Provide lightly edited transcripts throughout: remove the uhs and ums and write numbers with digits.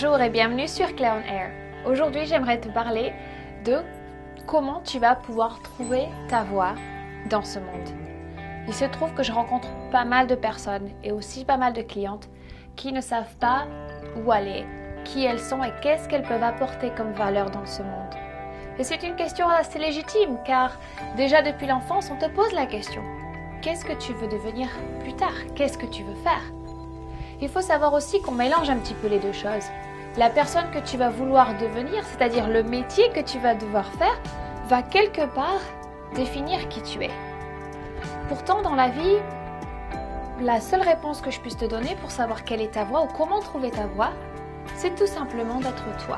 Bonjour et bienvenue sur Claire on Air. Aujourd'hui, j'aimerais te parler de comment tu vas pouvoir trouver ta voie dans ce monde. Il se trouve que je rencontre pas mal de personnes et aussi pas mal de clientes qui ne savent pas où aller, qui elles sont et qu'est-ce qu'elles peuvent apporter comme valeur dans ce monde. Et c'est une question assez légitime car déjà depuis l'enfance, on te pose la question. Qu'est-ce que tu veux devenir plus tard? Qu'est-ce que tu veux faire? Il faut savoir aussi qu'on mélange un petit peu les deux choses. La personne que tu vas vouloir devenir, c'est-à-dire le métier que tu vas devoir faire, va quelque part définir qui tu es. Pourtant, dans la vie, la seule réponse que je puisse te donner pour savoir quelle est ta voie ou comment trouver ta voie, c'est tout simplement d'être toi.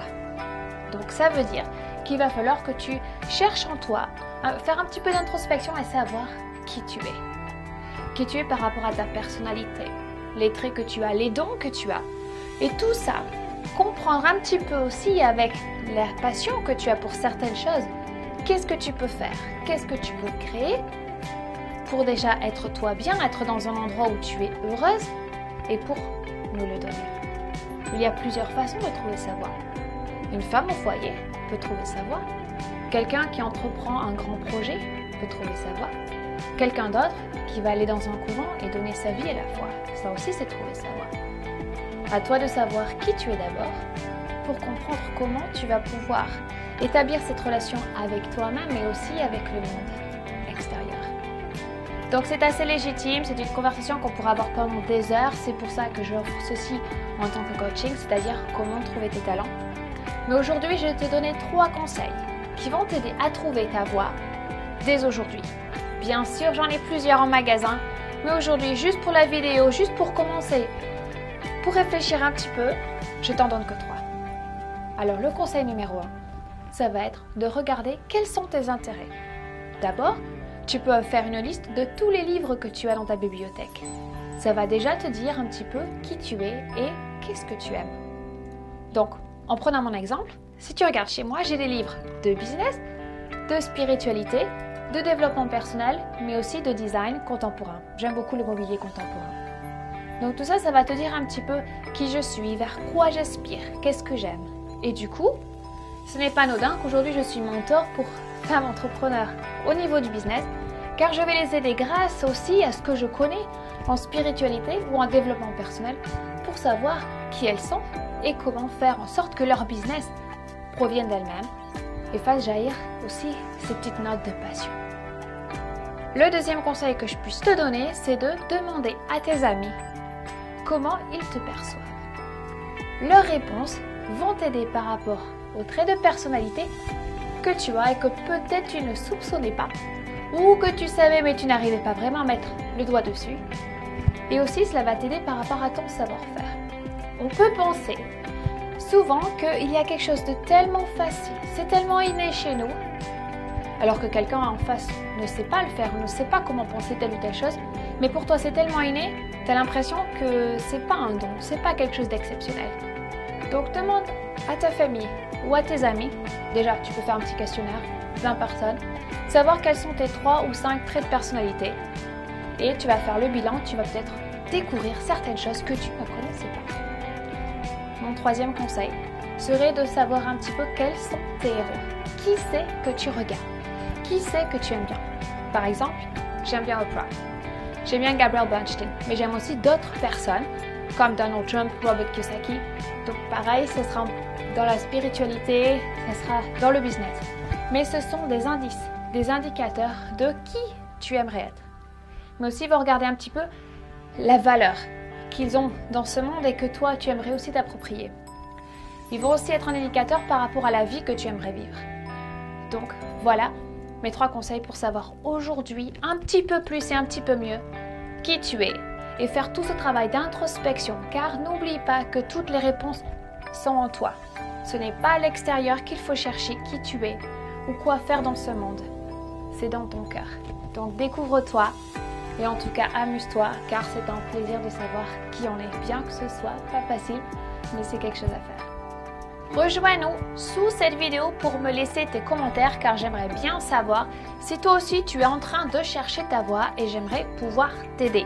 Donc ça veut dire qu'il va falloir que tu cherches en toi, à faire un petit peu d'introspection et savoir qui tu es. Qui tu es par rapport à ta personnalité, les traits que tu as, les dons que tu as. Et tout ça, comprendre un petit peu aussi avec la passion que tu as pour certaines choses, qu'est-ce que tu peux faire, qu'est-ce que tu peux créer pour déjà être toi bien, être dans un endroit où tu es heureuse et pour nous le donner. Il y a plusieurs façons de trouver sa voie. Une femme au foyer peut trouver sa voie. Quelqu'un qui entreprend un grand projet peut trouver sa voie. Quelqu'un d'autre qui va aller dans un couvent et donner sa vie à la foi. Ça aussi, c'est trouver sa voie. À toi de savoir qui tu es d'abord pour comprendre comment tu vas pouvoir établir cette relation avec toi-même mais aussi avec le monde extérieur. Donc c'est assez légitime, c'est une conversation qu'on pourra avoir pendant des heures. C'est pour ça que j'offre ceci en tant que coaching, c'est-à-dire comment trouver tes talents. Mais aujourd'hui, je vais te donner 3 conseils qui vont t'aider à trouver ta voie dès aujourd'hui. Bien sûr, j'en ai plusieurs en magasin, mais aujourd'hui, juste pour la vidéo, juste pour commencer, pour réfléchir un petit peu, je t'en donne que 3. Alors, le conseil numéro 1, ça va être de regarder quels sont tes intérêts. D'abord, tu peux faire une liste de tous les livres que tu as dans ta bibliothèque. Ça va déjà te dire un petit peu qui tu es et qu'est-ce que tu aimes. Donc, en prenant mon exemple, si tu regardes chez moi, j'ai des livres de business, de spiritualité, de développement personnel, mais aussi de design contemporain. J'aime beaucoup le mobilier contemporain. Donc tout ça, ça va te dire un petit peu qui je suis, vers quoi j'aspire, qu'est-ce que j'aime. Et du coup, ce n'est pas anodin qu'aujourd'hui je suis mentor pour femmes entrepreneurs au niveau du business, car je vais les aider grâce aussi à ce que je connais en spiritualité ou en développement personnel pour savoir qui elles sont et comment faire en sorte que leur business provienne d'elles-mêmes et fasse jaillir aussi ces petites notes de passion. Le deuxième conseil que je puisse te donner, c'est de demander à tes amis comment ils te perçoivent. Leurs réponses vont t'aider par rapport aux traits de personnalité que tu as et que peut-être tu ne soupçonnais pas ou que tu savais mais tu n'arrivais pas vraiment à mettre le doigt dessus. Et aussi, cela va t'aider par rapport à ton savoir-faire. On peut penser souvent qu'il y a quelque chose de tellement facile, c'est tellement inné chez nous, alors que quelqu'un en face ne sait pas le faire, ne sait pas comment penser telle ou telle chose, mais pour toi c'est tellement inné, tu as l'impression que c'est pas un don, c'est pas quelque chose d'exceptionnel. Donc demande à ta famille ou à tes amis, déjà tu peux faire un petit questionnaire, 20 personnes, savoir quels sont tes 3 ou 5 traits de personnalité, et tu vas faire le bilan, tu vas peut-être découvrir certaines choses que tu ne connaissais pas. Mon troisième conseil serait de savoir un petit peu quels sont tes héros. Qui c'est que tu regardes? Qui c'est que tu aimes bien? Par exemple, j'aime bien Oprah. J'aime bien Gabrielle Bernstein, mais j'aime aussi d'autres personnes comme Donald Trump, Robert Kiyosaki. Donc pareil, ce sera dans la spiritualité, ce sera dans le business. Mais ce sont des indices, des indicateurs de qui tu aimerais être. Mais aussi, vous regardez un petit peu la valeur qu'ils ont dans ce monde et que toi, tu aimerais aussi t'approprier. Ils vont aussi être un indicateur par rapport à la vie que tu aimerais vivre. Donc, voilà mes 3 conseils pour savoir aujourd'hui un petit peu plus et un petit peu mieux qui tu es et faire tout ce travail d'introspection, car n'oublie pas que toutes les réponses sont en toi. Ce n'est pas à l'extérieur qu'il faut chercher qui tu es ou quoi faire dans ce monde. C'est dans ton cœur. Donc, découvre-toi. Et en tout cas, amuse-toi, car c'est un plaisir de savoir qui on est, bien que ce soit pas facile, mais c'est quelque chose à faire. Rejoins-nous sous cette vidéo pour me laisser tes commentaires, car j'aimerais bien savoir si toi aussi tu es en train de chercher ta voie et j'aimerais pouvoir t'aider.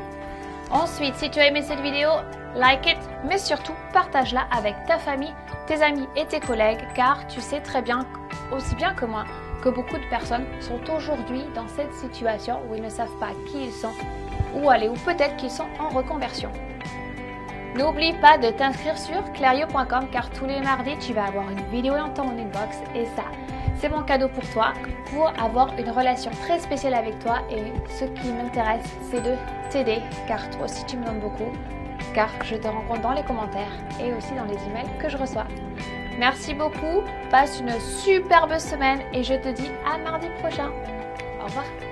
Ensuite, si tu as aimé cette vidéo, like it, mais surtout partage-la avec ta famille tes amis et tes collègues, car tu sais très bien, aussi bien que moi, que beaucoup de personnes sont aujourd'hui dans cette situation où ils ne savent pas qui ils sont, où aller, ou peut-être qu'ils sont en reconversion. N'oublie pas de t'inscrire sur clario.com car tous les mardis, tu vas avoir une vidéo dans ton inbox et ça, c'est mon cadeau pour toi, pour avoir une relation très spéciale avec toi. Et ce qui m'intéresse, c'est de t'aider, car toi aussi tu me donnes beaucoup, car je te rencontre dans les commentaires et aussi dans les emails que je reçois. Merci beaucoup, passe une superbe semaine et je te dis à mardi prochain. Au revoir.